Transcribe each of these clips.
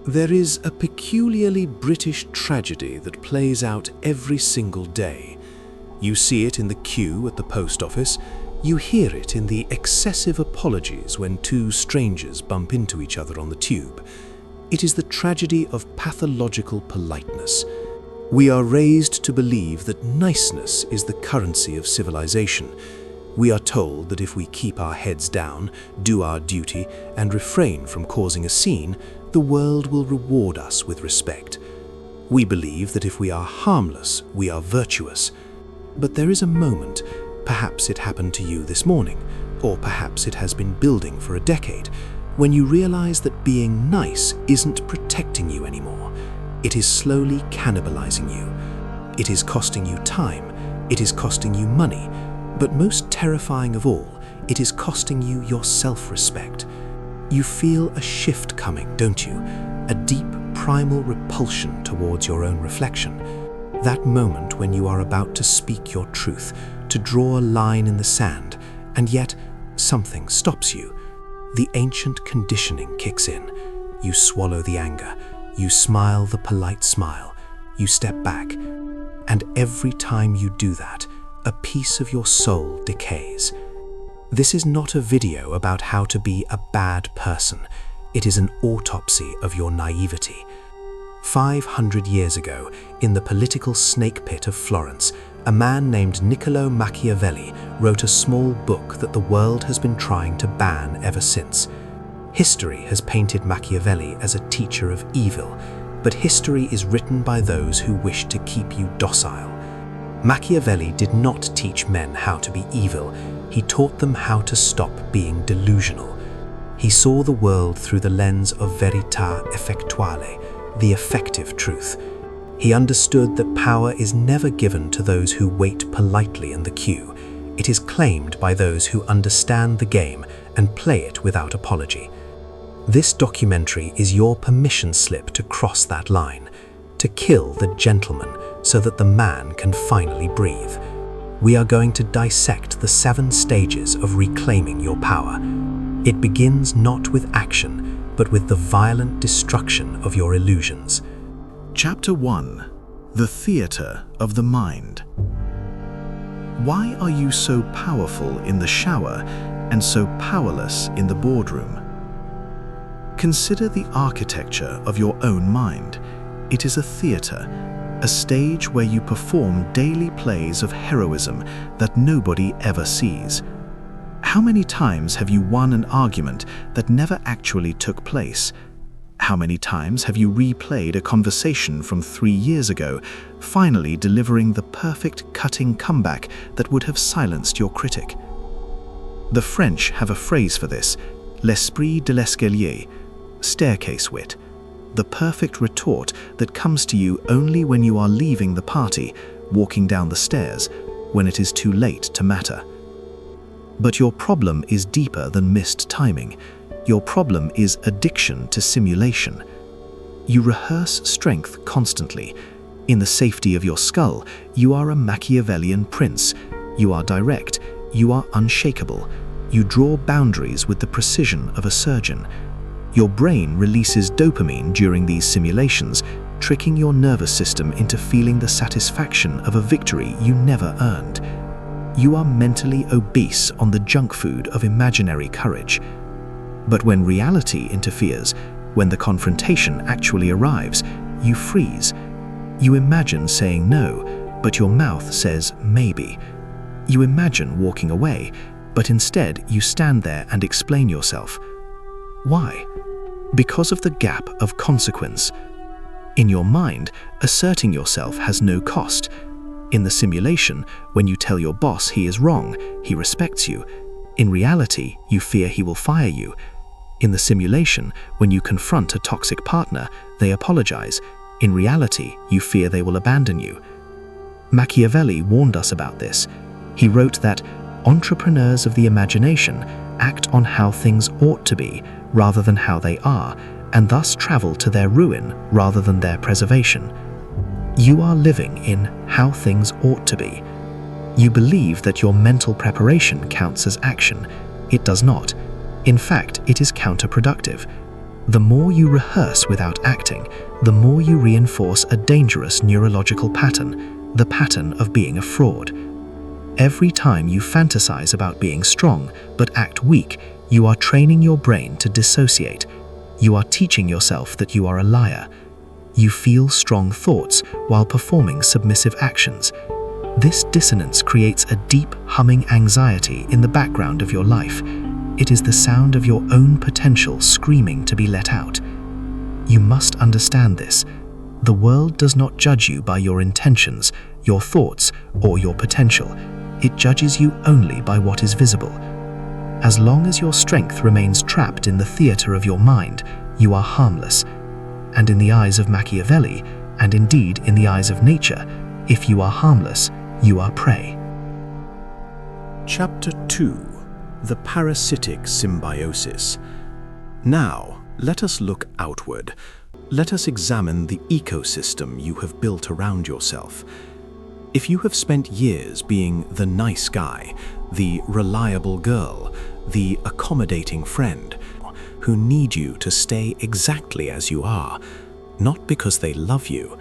There is a peculiarly British tragedy that plays out every single day. You see it in the queue at the post office. You hear it in the excessive apologies when two strangers bump into each other on the tube. It is the tragedy of pathological politeness. We are raised to believe that niceness is the currency of civilization. We are told that if we keep our heads down, do our duty, and refrain from causing a scene, the world will reward us with respect. We believe that if we are harmless, we are virtuous. But there is a moment, perhaps it happened to you this morning, or perhaps it has been building for a decade, when you realize that being nice isn't protecting you anymore. It is slowly cannibalizing you. It is costing you time. It is costing you money. But most terrifying of all, it is costing you your self-respect. You feel a shift coming, don't you? A deep, primal repulsion towards your own reflection. That moment when you are about to speak your truth, to draw a line in the sand, and yet something stops you. The ancient conditioning kicks in. You swallow the anger. You smile the polite smile. You step back. And every time you do that, a piece of your soul decays. This is not a video about how to be a bad person. It is an autopsy of your naivety. 500 years ago, in the political snake pit of Florence, a man named Niccolò Machiavelli wrote a small book that the world has been trying to ban ever since. History has painted Machiavelli as a teacher of evil, but history is written by those who wish to keep you docile. Machiavelli did not teach men how to be evil. He taught them how to stop being delusional. He saw the world through the lens of verità, effettuale, the effective truth. He understood that power is never given to those who wait politely in the queue. It is claimed by those who understand the game and play it without apology. This documentary is your permission slip to cross that line, to kill the gentleman so that the man can finally breathe. We are going to dissect the 7 stages of reclaiming your power. It begins not with action, but with the violent destruction of your illusions. Chapter 1. The Theatre of the Mind. Why are you so powerful in the shower and so powerless in the boardroom? Consider the architecture of your own mind. It is a theatre, a stage where you perform daily plays of heroism that nobody ever sees. How many times have you won an argument that never actually took place? How many times have you replayed a conversation from 3 years ago, finally delivering the perfect cutting comeback that would have silenced your critic? The French have a phrase for this, l'esprit de l'escalier, staircase wit, the perfect retort that comes to you only when you are leaving the party, walking down the stairs, when it is too late to matter. But your problem is deeper than missed timing. Your problem is addiction to simulation. You rehearse strength constantly. In the safety of your skull, you are a Machiavellian prince. You are direct. You are unshakable. You draw boundaries with the precision of a surgeon. Your brain releases dopamine during these simulations, tricking your nervous system into feeling the satisfaction of a victory you never earned. You are mentally obese on the junk food of imaginary courage. But when reality interferes, when the confrontation actually arrives, you freeze. You imagine saying no, but your mouth says maybe. You imagine walking away, but instead you stand there and explain yourself. Why? Because of the gap of consequence. In your mind, asserting yourself has no cost. In the simulation, when you tell your boss he is wrong, he respects you. In reality, you fear he will fire you. In the simulation, when you confront a toxic partner, they apologize. In reality, you fear they will abandon you. Machiavelli warned us about this. He wrote that entrepreneurs of the imagination act on how things ought to be rather than how they are, and thus travel to their ruin rather than their preservation. You are living in how things ought to be. You believe that your mental preparation counts as action. It does not. In fact, it is counterproductive. The more you rehearse without acting, the more you reinforce a dangerous neurological pattern, the pattern of being a fraud. Every time you fantasize about being strong but act weak, you are training your brain to dissociate. You are teaching yourself that you are a liar. You feel strong thoughts while performing submissive actions. This dissonance creates a deep, humming anxiety in the background of your life. It is the sound of your own potential screaming to be let out. You must understand this. The world does not judge you by your intentions, your thoughts, or your potential. It judges you only by what is visible. As long as your strength remains trapped in the theater of your mind, you are harmless. And in the eyes of Machiavelli, and indeed in the eyes of nature, if you are harmless, you are prey. Chapter 2. The Parasitic Symbiosis. Now, let us look outward. Let us examine the ecosystem you have built around yourself. If you have spent years being the nice guy, the reliable girl, the accommodating friend, who need you to stay exactly as you are, not because they love you,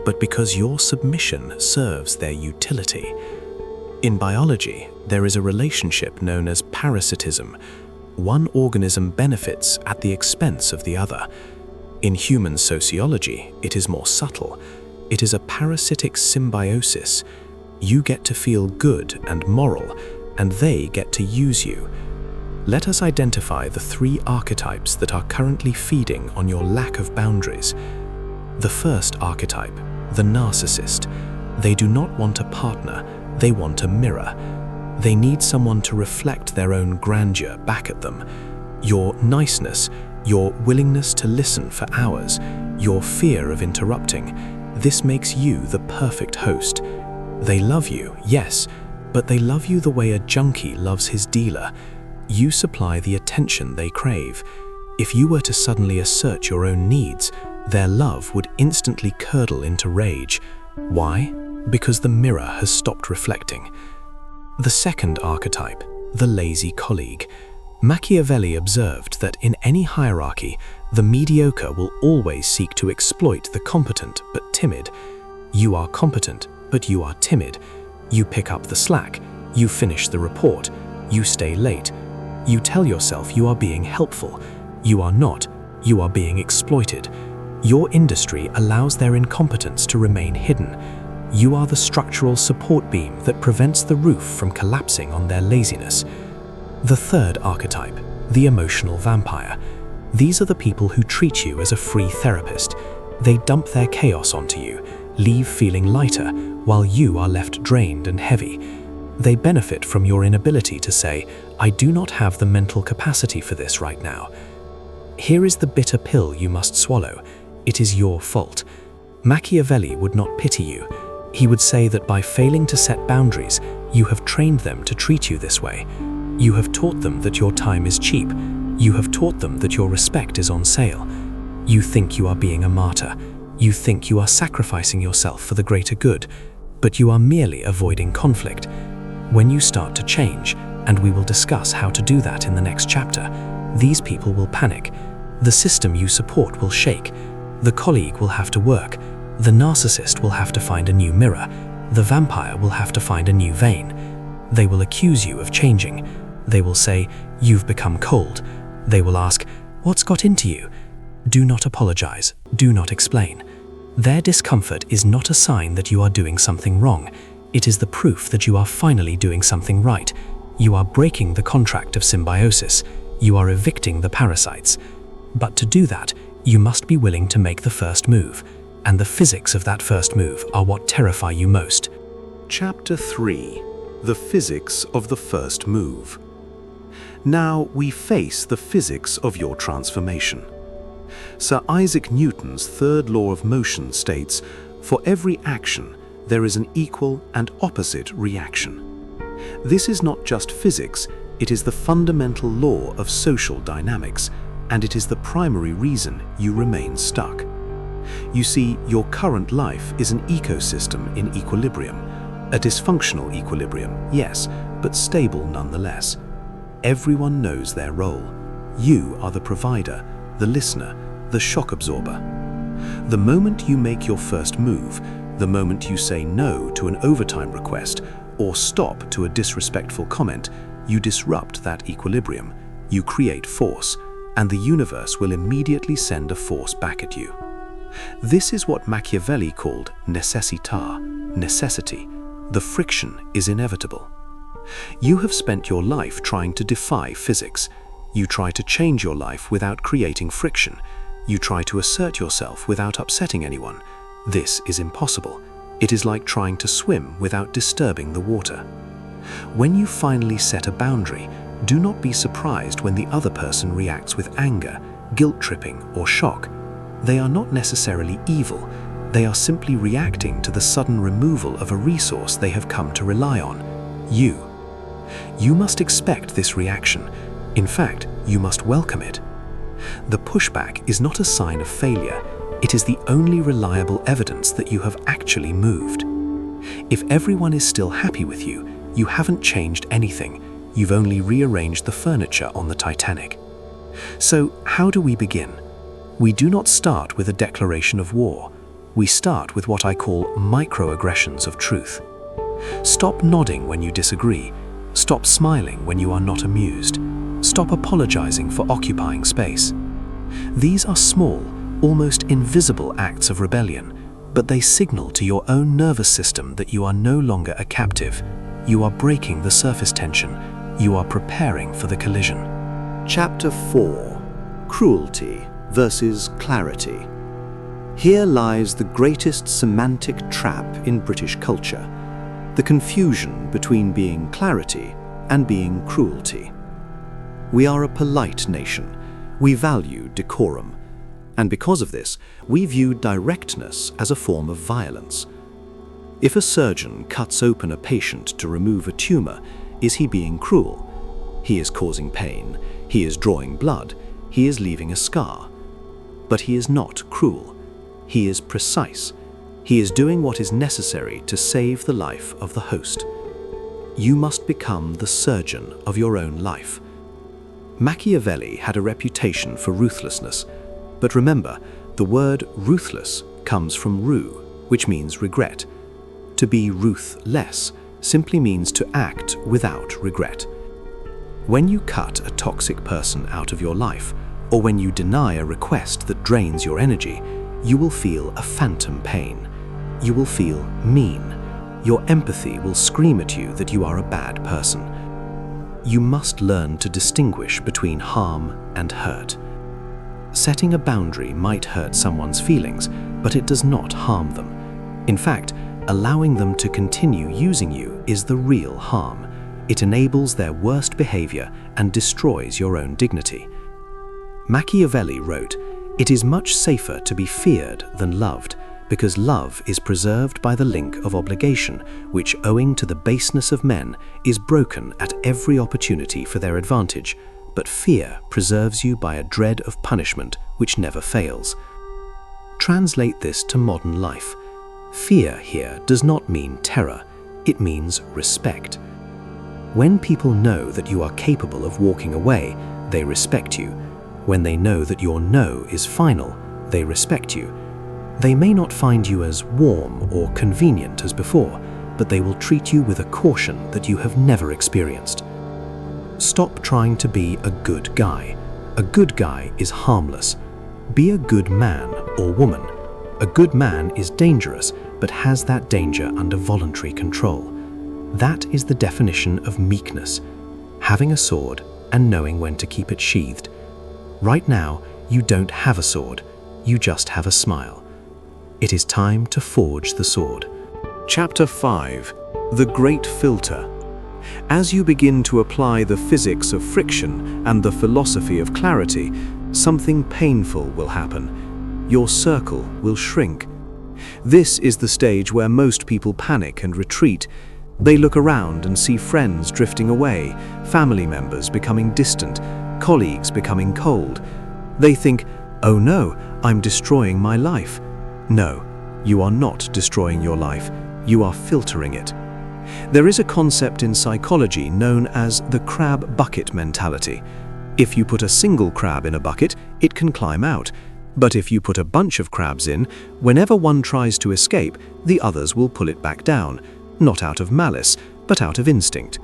but because your submission serves their utility. In biology, there is a relationship known as parasitism. One organism benefits at the expense of the other. In human sociology, it is more subtle. It is a parasitic symbiosis. You get to feel good and moral, and they get to use you. Let us identify the 3 archetypes that are currently feeding on your lack of boundaries. The first archetype, the narcissist. They do not want a partner, they want a mirror. They need someone to reflect their own grandeur back at them. Your niceness, your willingness to listen for hours, your fear of interrupting, this makes you the perfect host. They love you, yes, but they love you the way a junkie loves his dealer. You supply the attention they crave. If you were to suddenly assert your own needs, their love would instantly curdle into rage. Why? Because the mirror has stopped reflecting. The second archetype, the lazy colleague. Machiavelli observed that in any hierarchy, the mediocre will always seek to exploit the competent but timid. You are competent, but you are timid. You pick up the slack, you finish the report, you stay late. You tell yourself you are being helpful. You are not, you are being exploited. Your industry allows their incompetence to remain hidden. You are the structural support beam that prevents the roof from collapsing on their laziness. The third archetype, the emotional vampire. These are the people who treat you as a free therapist. They dump their chaos onto you, leave feeling lighter, while you are left drained and heavy. They benefit from your inability to say, "I do not have the mental capacity for this right now." Here is the bitter pill you must swallow. It is your fault. Machiavelli would not pity you. He would say that by failing to set boundaries, you have trained them to treat you this way. You have taught them that your time is cheap. You have taught them that your respect is on sale. You think you are being a martyr. You think you are sacrificing yourself for the greater good, but you are merely avoiding conflict. When you start to change, and we will discuss how to do that in the next chapter, these people will panic. The system you support will shake. The colleague will have to work. The narcissist will have to find a new mirror. The vampire will have to find a new vein. They will accuse you of changing. They will say, "You've become cold." They will ask, "What's got into you?" Do not apologize. Do not explain. Their discomfort is not a sign that you are doing something wrong. It is the proof that you are finally doing something right. You are breaking the contract of symbiosis. You are evicting the parasites. But to do that, you must be willing to make the first move. And the physics of that first move are what terrify you most. Chapter 3. The Physics of the First Move. Now we face the physics of your transformation. Sir Isaac Newton's third law of motion states, "For every action, there is an equal and opposite reaction." This is not just physics, it is the fundamental law of social dynamics, and it is the primary reason you remain stuck. You see, your current life is an ecosystem in equilibrium. A dysfunctional equilibrium, yes, but stable nonetheless. Everyone knows their role. You are the provider, the listener, the shock absorber. The moment you make your first move, the moment you say no to an overtime request or stop to a disrespectful comment, you disrupt that equilibrium, you create force, and the universe will immediately send a force back at you. This is what Machiavelli called necessità, necessity. The friction is inevitable. You have spent your life trying to defy physics. You try to change your life without creating friction. You try to assert yourself without upsetting anyone. This is impossible. It is like trying to swim without disturbing the water. When you finally set a boundary, do not be surprised when the other person reacts with anger, guilt-tripping, or shock. They are not necessarily evil. They are simply reacting to the sudden removal of a resource they have come to rely on, you. You must expect this reaction. In fact, you must welcome it. The pushback is not a sign of failure. It is the only reliable evidence that you have actually moved. If everyone is still happy with you, you haven't changed anything. You've only rearranged the furniture on the Titanic. So, how do we begin? We do not start with a declaration of war. We start with what I call microaggressions of truth. Stop nodding when you disagree. Stop smiling when you are not amused. Stop apologizing for occupying space. These are small, almost invisible acts of rebellion, but they signal to your own nervous system that you are no longer a captive. You are breaking the surface tension. You are preparing for the collision. Chapter 4. Cruelty versus clarity. Here lies the greatest semantic trap in British culture, the confusion between being clarity and being cruelty. We are a polite nation. We value decorum. And because of this, we view directness as a form of violence. If a surgeon cuts open a patient to remove a tumor, is he being cruel? He is causing pain. He is drawing blood. He is leaving a scar. But he is not cruel. He is precise. He is doing what is necessary to save the life of the host. You must become the surgeon of your own life. Machiavelli had a reputation for ruthlessness, but remember, the word ruthless comes from rue, which means regret. To be ruthless simply means to act without regret. When you cut a toxic person out of your life, or when you deny a request that drains your energy, you will feel a phantom pain. You will feel mean. Your empathy will scream at you that you are a bad person. You must learn to distinguish between harm and hurt. Setting a boundary might hurt someone's feelings, but it does not harm them. In fact, allowing them to continue using you is the real harm. It enables their worst behavior and destroys your own dignity. Machiavelli wrote, "It is much safer to be feared than loved, because love is preserved by the link of obligation, which, owing to the baseness of men, is broken at every opportunity for their advantage, but fear preserves you by a dread of punishment which never fails." Translate this to modern life. Fear here does not mean terror, it means respect. When people know that you are capable of walking away, they respect you. When they know that your no is final, they respect you. They may not find you as warm or convenient as before, but they will treat you with a caution that you have never experienced. Stop trying to be a good guy. A good guy is harmless. Be a good man or woman. A good man is dangerous, but has that danger under voluntary control. That is the definition of meekness, having a sword and knowing when to keep it sheathed. Right now, you don't have a sword, you just have a smile. It is time to forge the sword. Chapter 5. The Great Filter. As you begin to apply the physics of friction and the philosophy of clarity, something painful will happen. Your circle will shrink. This is the stage where most people panic and retreat. They look around and see friends drifting away, family members becoming distant, colleagues becoming cold. They think, "Oh no, I'm destroying my life." No, you are not destroying your life. You are filtering it. There is a concept in psychology known as the crab bucket mentality. If you put a single crab in a bucket, it can climb out. But if you put a bunch of crabs in, whenever one tries to escape, the others will pull it back down, not out of malice, but out of instinct.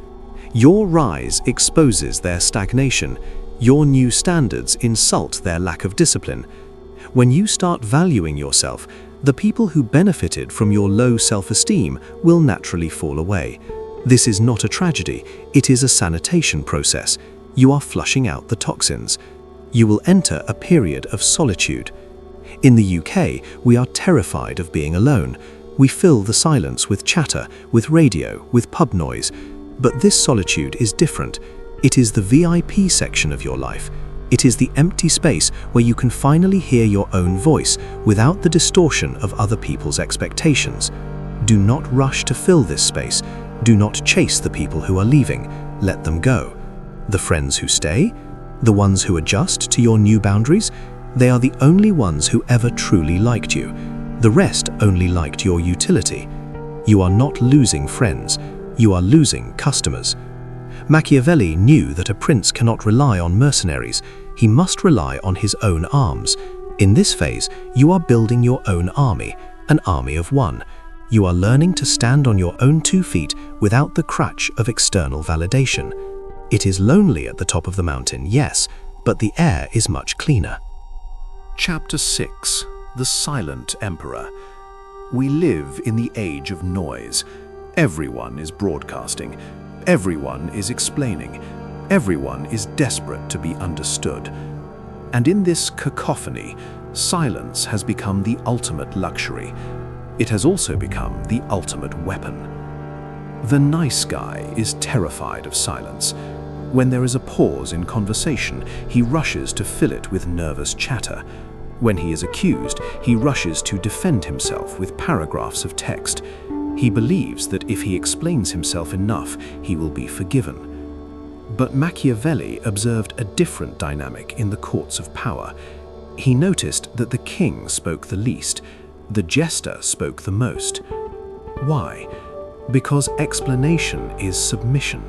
Your rise exposes their stagnation. Your new standards insult their lack of discipline. When you start valuing yourself, the people who benefited from your low self-esteem will naturally fall away. This is not a tragedy, it is a sanitation process. You are flushing out the toxins. You will enter a period of solitude. In the UK, we are terrified of being alone. We fill the silence with chatter, with radio, with pub noise. But this solitude is different. It is the VIP section of your life. It is the empty space where you can finally hear your own voice without the distortion of other people's expectations. Do not rush to fill this space. Do not chase the people who are leaving. Let them go. The friends who stay, the ones who adjust to your new boundaries, they are the only ones who ever truly liked you. The rest only liked your utility. You are not losing friends. You are losing customers. Machiavelli knew that a prince cannot rely on mercenaries. He must rely on his own arms. In this phase, you are building your own army, an army of one. You are learning to stand on your own 2 feet without the crutch of external validation. It is lonely at the top of the mountain, yes, but the air is much cleaner. Chapter 6. The Silent Emperor. We live in the age of noise. Everyone is broadcasting. Everyone is explaining. Everyone is desperate to be understood. And in this cacophony, silence has become the ultimate luxury. It has also become the ultimate weapon. The nice guy is terrified of silence. When there is a pause in conversation, he rushes to fill it with nervous chatter. When he is accused, he rushes to defend himself with paragraphs of text. He believes that if he explains himself enough, he will be forgiven. But Machiavelli observed a different dynamic in the courts of power. He noticed that the king spoke the least, the jester spoke the most. Why? Because explanation is submission.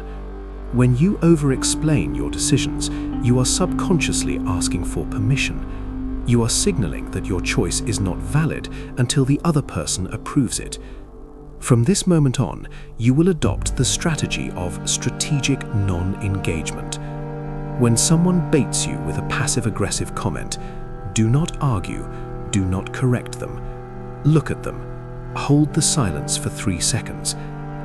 When you over-explain your decisions, you are subconsciously asking for permission. You are signaling that your choice is not valid until the other person approves it. From this moment on, you will adopt the strategy of strategic non-engagement. When someone baits you with a passive-aggressive comment, do not argue, do not correct them. Look at them. Hold the silence for 3 seconds.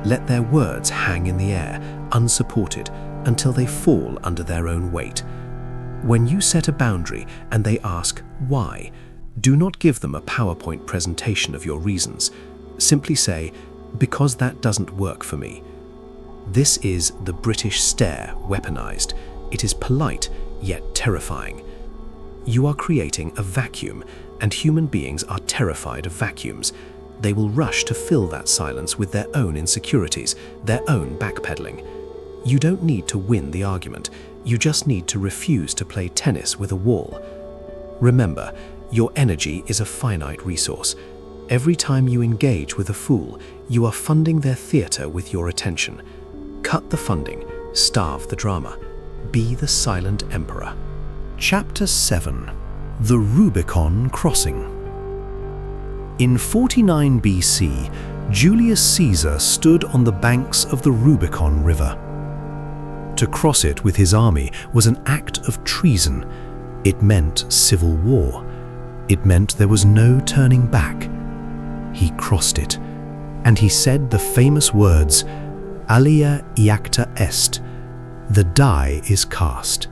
Let their words hang in the air, unsupported, until they fall under their own weight. When you set a boundary and they ask why, do not give them a PowerPoint presentation of your reasons. Simply say, because that doesn't work for me. This is the British stare weaponized. It is polite, yet terrifying. You are creating a vacuum, and human beings are terrified of vacuums. They will rush to fill that silence with their own insecurities, their own backpedaling. You don't need to win the argument. You just need to refuse to play tennis with a wall. Remember, your energy is a finite resource. Every time you engage with a fool, you are funding their theater with your attention. Cut the funding, starve the drama. Be the silent emperor. Chapter 7. The Rubicon Crossing. In 49 BC, Julius Caesar stood on the banks of the Rubicon River. To cross it with his army was an act of treason. It meant civil war. It meant there was no turning back. He crossed it, and he said the famous words, "Alia iacta est," the die is cast.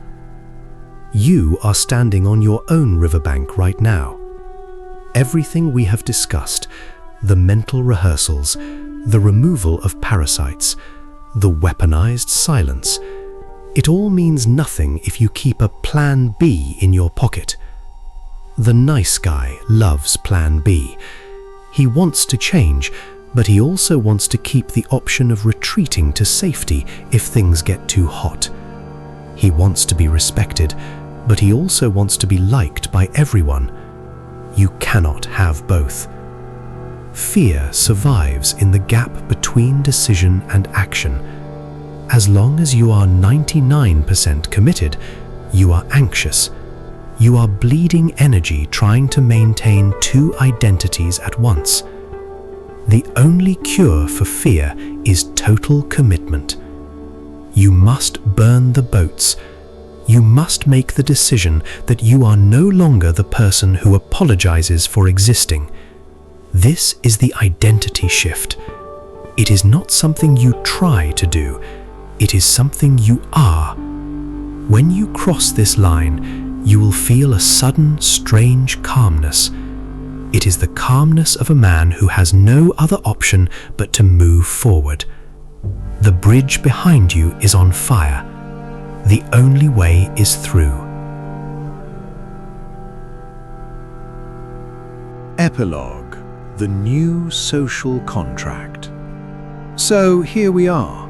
You are standing on your own riverbank right now. Everything we have discussed, the mental rehearsals, the removal of parasites, the weaponized silence, it all means nothing if you keep a plan B in your pocket. The nice guy loves plan B. He wants to change, but he also wants to keep the option of retreating to safety if things get too hot. He wants to be respected, but he also wants to be liked by everyone. You cannot have both. Fear survives in the gap between decision and action. As long as you are 99% committed, you are anxious. You are bleeding energy trying to maintain two identities at once. The only cure for fear is total commitment. You must burn the boats. You must make the decision that you are no longer the person who apologizes for existing. This is the identity shift. It is not something you try to do. It is something you are. When you cross this line, you will feel a sudden, strange calmness. It is the calmness of a man who has no other option but to move forward. The bridge behind you is on fire. The only way is through. Epilogue: The New Social Contract. So here we are,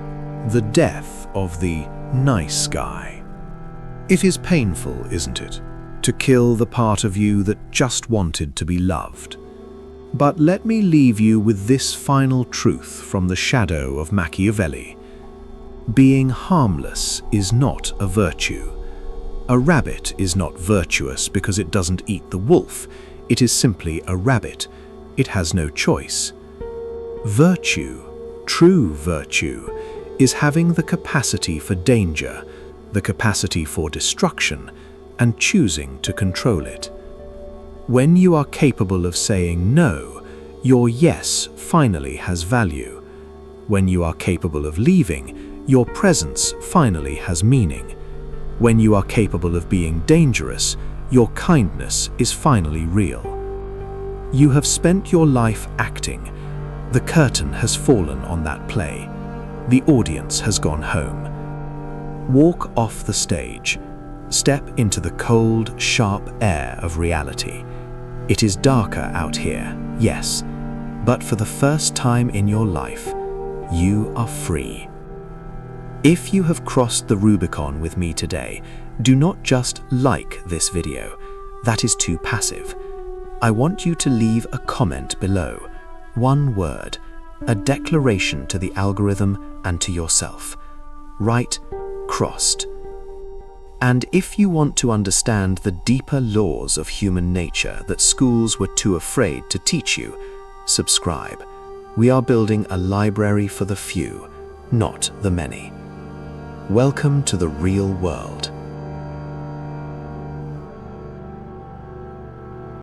the death of the nice guy. It is painful, isn't it, to kill the part of you that just wanted to be loved. But let me leave you with this final truth from the shadow of Machiavelli. Being harmless is not a virtue. A rabbit is not virtuous because it doesn't eat the wolf. It is simply a rabbit. It has no choice. Virtue, true virtue, is having the capacity for danger, the capacity for destruction, and choosing to control it. When you are capable of saying no, your yes finally has value. When you are capable of leaving, your presence finally has meaning. When you are capable of being dangerous, your kindness is finally real. You have spent your life acting. The curtain has fallen on that play. The audience has gone home. Walk off the stage. Step into the cold, sharp air of reality. It is darker out here, yes, but for the first time in your life, you are free. If you have crossed the Rubicon with me today, do not just like this video. That is too passive. I want you to leave a comment below. One word, a declaration to the algorithm and to yourself. Write crossed. And if you want to understand the deeper laws of human nature that schools were too afraid to teach you, subscribe. We are building a library for the few, not the many. Welcome to the real world.